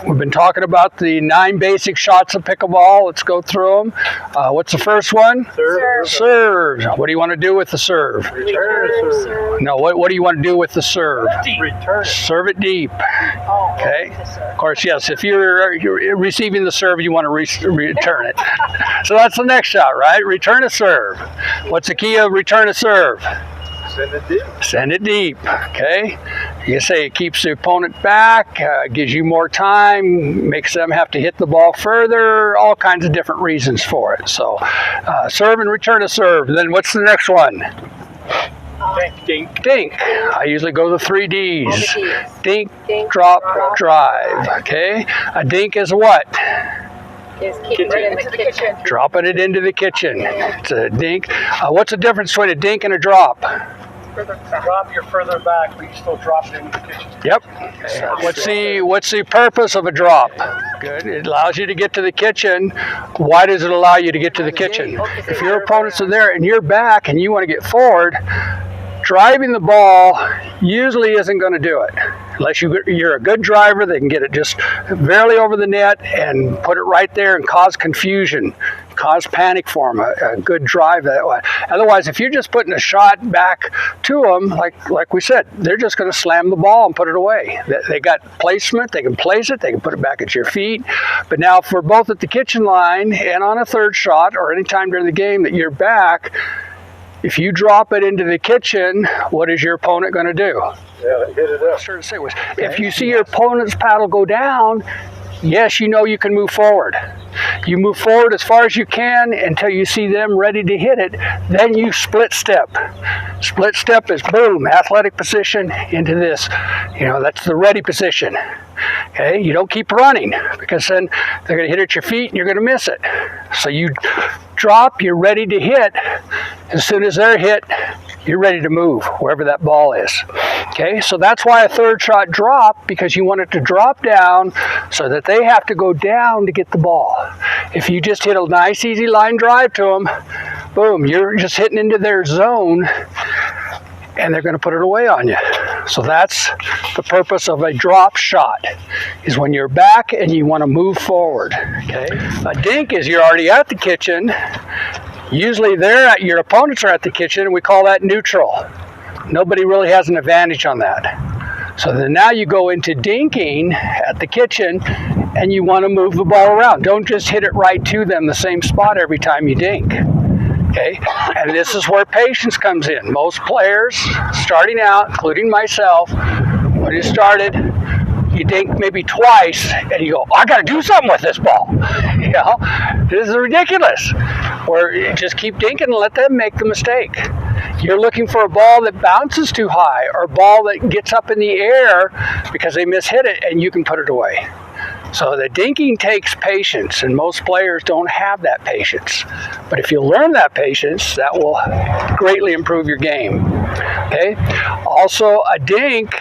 We've been talking about the 9 basic shots of pickleball. Let's go through them. What's the first one? Serve. Serve. What do you want to do with the serve? Return serve. No, what do you want to do with the serve? Return it. Serve it deep. Oh, Okay. Of course, yes. If you're receiving the serve, you want to return it. So that's the next shot, right? Return a serve. What's the key of return a serve? Send it deep. Send it deep. Okay. You say it keeps the opponent back, gives you more time, makes them have to hit the ball further, all kinds of different reasons for it. So serve and return a serve. Then what's the next one? Dink. Dink. I usually go the 3 Ds. Dink, Dink, drop, drop, drive. Okay. A dink is what? Is keeping it in the kitchen. Dropping it into the kitchen. It's a dink. What's the difference between a dink and a drop? Drop your further back, but you still drop it into the kitchen. Yep. What's the purpose of a drop? Good. It allows you to get to the kitchen. Why does it allow you to get to the kitchen? If your opponents are there and you're back and you want to get forward, driving the ball usually isn't going to do it. Unless you're a good driver, they can get it just barely over the net and put it right there and cause confusion, cause panic for them, a good drive that way. Otherwise, if you're just putting a shot back to them, like we said, they're just going to slam the ball and put it away. They got placement, they can place it, they can put it back at your feet. But now if we're both at the kitchen line and on a third shot or any time during the game that you're back, if you drop it into the kitchen, what is your opponent going to do? Yeah, hit it up. Sure to say was, if you see your opponent's paddle go down, yes, you know you can move forward. You move forward as far as you can until you see them ready to hit it. Then you split step. Split step is boom, athletic position into this. That's the ready position. Okay, you don't keep running because then they're going to hit at your feet and you're going to miss it. So you drop, you're ready to hit. As soon as they're hit, you're ready to move wherever that ball is. Okay, so that's why a third shot drop, because you want it to drop down so that they have to go down to get the ball. If you just hit a nice easy line drive to them, boom, you're just hitting into their zone and they're going to put it away on you. So that's the purpose of a drop shot, is when you're back and you want to move forward. Okay, a dink is you're already at the kitchen. Usually your opponents are at the kitchen, and we call that neutral. Nobody really has an advantage on that. So then now you go into dinking at the kitchen, and you want to move the ball around. Don't just hit it right to them, the same spot every time you dink. Okay, and this is where patience comes in. Most players, starting out, including myself, when you started, you dink maybe twice, and you go, I got to do something with this ball. This is ridiculous. Or you just keep dinking and let them make the mistake. You're looking for a ball that bounces too high, or a ball that gets up in the air because they mishit it, and you can put it away. So the dinking takes patience, and most players don't have that patience. But if you learn that patience, that will greatly improve your game. Okay. Also, a dink.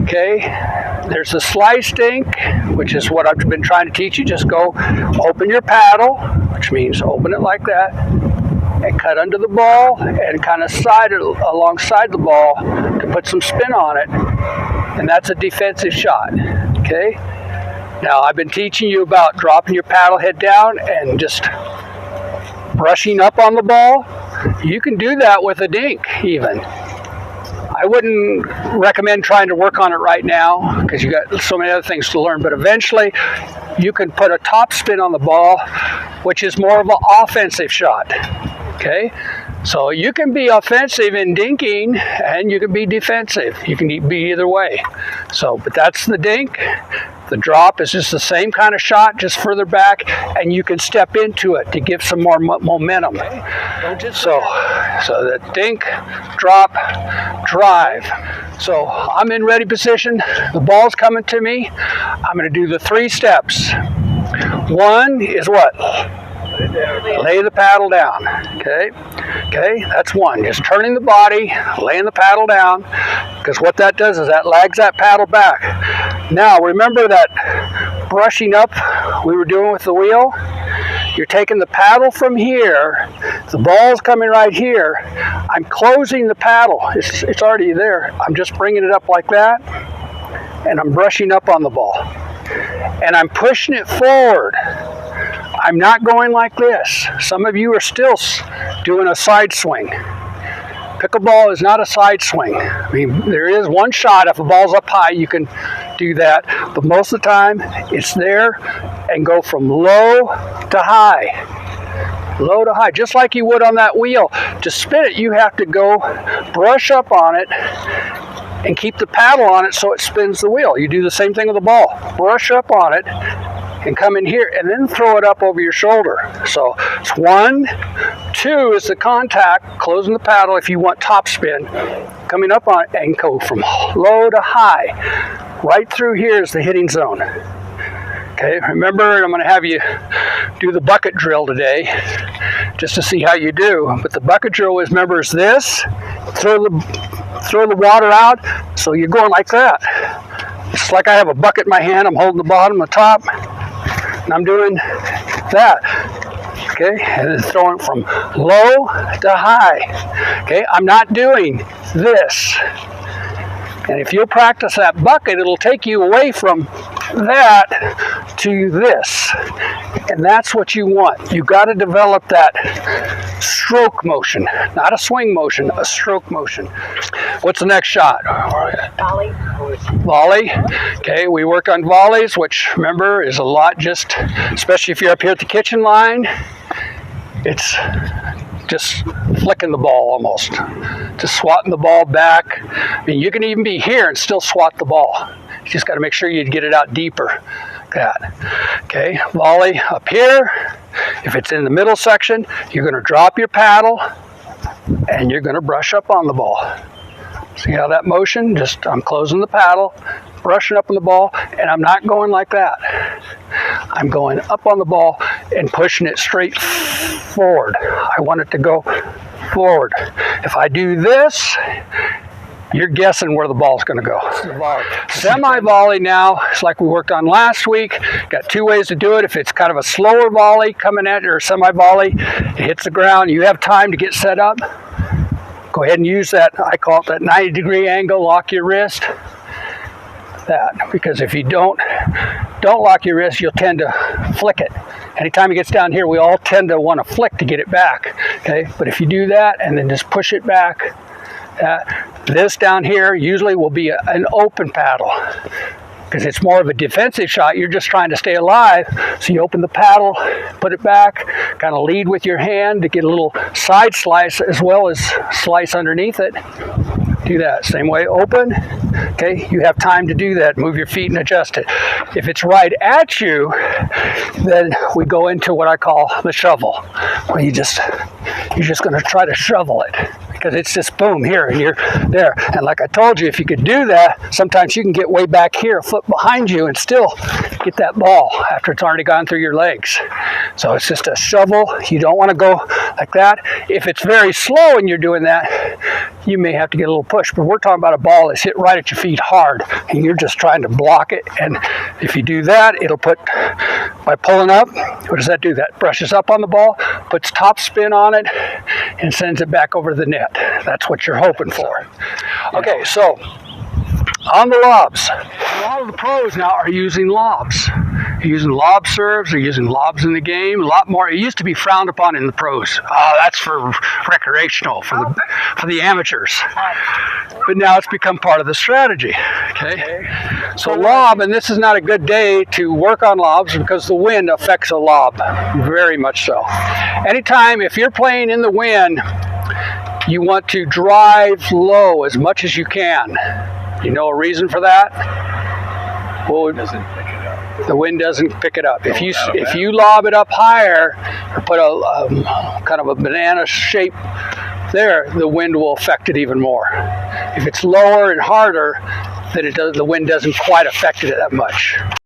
Okay, there's a slice dink, which is what I've been trying to teach you. Just go open your paddle, which means open it like that, and cut under the ball and kind of side it alongside the ball to put some spin on it, and that's a defensive shot. Okay, now I've been teaching you about dropping your paddle head down and just brushing up on the ball. You can do that with a dink even. I wouldn't recommend trying to work on it right now because you got so many other things to learn, but eventually you can put a top spin on the ball, which is more of an offensive shot. Okay, so you can be offensive in dinking and you can be defensive. You can be either way. So, but that's the dink. The drop is just the same kind of shot, just further back, and you can step into it to give some more momentum. So the dink, drop, drive. So I'm in ready position. The ball's coming to me. I'm going to do the 3 steps. One is what? Lay the paddle down. Okay, that's one. Just turning the body, laying the paddle down, because what that does is that lags that paddle back. Now remember that brushing up we were doing with the wheel? You're taking the paddle from here, the ball's coming right here. I'm closing the paddle. It's already there. I'm just bringing it up like that, and I'm brushing up on the ball. and I'm pushing it forward. I'm not going like this. Some of you are still doing a side swing. Pickleball is not a side swing. I mean, there is one shot. If the ball's up high, you can do that. But most of the time, it's there and go from low to high. Low to high, just like you would on that wheel. To spin it, you have to go brush up on it and keep the paddle on it so it spins the wheel. You do the same thing with the ball. Brush up on it and come in here and then throw it up over your shoulder. So it's 1, 2 is the contact, closing the paddle if you want top spin, coming up on it and go from low to high. Right through here is the hitting zone. Okay, remember, I'm going to have you do the bucket drill today just to see how you do. But the bucket drill is, remember, is this, throw the water out, so you're going like that. It's like I have a bucket in my hand, I'm holding the bottom, the top, and I'm doing that. Okay, and then throwing from low to high. Okay, I'm not doing this. And if you'll practice that bucket, it'll take you away from that to this. And that's what you want. You got to develop that stroke motion, not a swing motion, a stroke motion. What's the next shot? Volley. Volley. Okay, we work on volleys, which remember is a lot just, especially if you're up here at the kitchen line, it's just flicking the ball almost. Just swatting the ball back. I mean, you can even be here and still swat the ball. You just got to make sure you get it out deeper. Like that. Okay, volley up here. If it's in the middle section, you're going to drop your paddle and you're going to brush up on the ball. See how that motion? Just I'm closing the paddle, brushing up on the ball, and I'm not going like that. I'm going up on the ball and pushing it straight forward. I want it to go forward. If I do this, you're guessing where the ball's going to go. Semi-volley now, it's like we worked on last week. Got 2 ways to do it. If it's kind of a slower volley coming at you, or semi-volley, it hits the ground. You have time to get set up. Go ahead and use that, I call it that 90-degree angle, lock your wrist. That, because if you don't lock your wrist, you'll tend to flick it. Anytime it gets down here, we all tend to want to flick to get it back. Okay, but if you do that and then just push it back, this down here usually will be an open paddle. Because it's more of a defensive shot, you're just trying to stay alive. So you open the paddle, put it back, kind of lead with your hand to get a little side slice as well as slice underneath it. Do that same way, open. Okay, you have time to do that. Move your feet and adjust it. If it's right at you, then we go into what I call the shovel, where you're just going to try to shovel it. Because it's just boom here and you're there. And like I told you, if you could do that, sometimes you can get way back here, a foot behind you, and still get that ball after it's already gone through your legs. So it's just a shovel. You don't want to go like that. If it's very slow and you're doing that, you may have to get a little push. But we're talking about a ball that's hit right at your feet hard, and you're just trying to block it. And if you do that, it'll put, by pulling up, what does that do? That brushes up on the ball, puts top spin on it, and sends it back over the net. That's what you're hoping for. Okay, so on the lobs, a lot of the pros now are using lobs. They're using lob serves, they're using lobs in the game, a lot more. It used to be frowned upon in the pros. That's for recreational, for the amateurs. But now it's become part of the strategy. Okay? So lob, and this is not a good day to work on lobs because the wind affects a lob, very much so. Anytime, if you're playing in the wind, you want to drive low as much as you can. You know a reason for that? Well, the wind doesn't pick it up. If you lob it up higher or put a kind of a banana shape there, the wind will affect it even more. If it's lower and harder, then the wind doesn't quite affect it that much.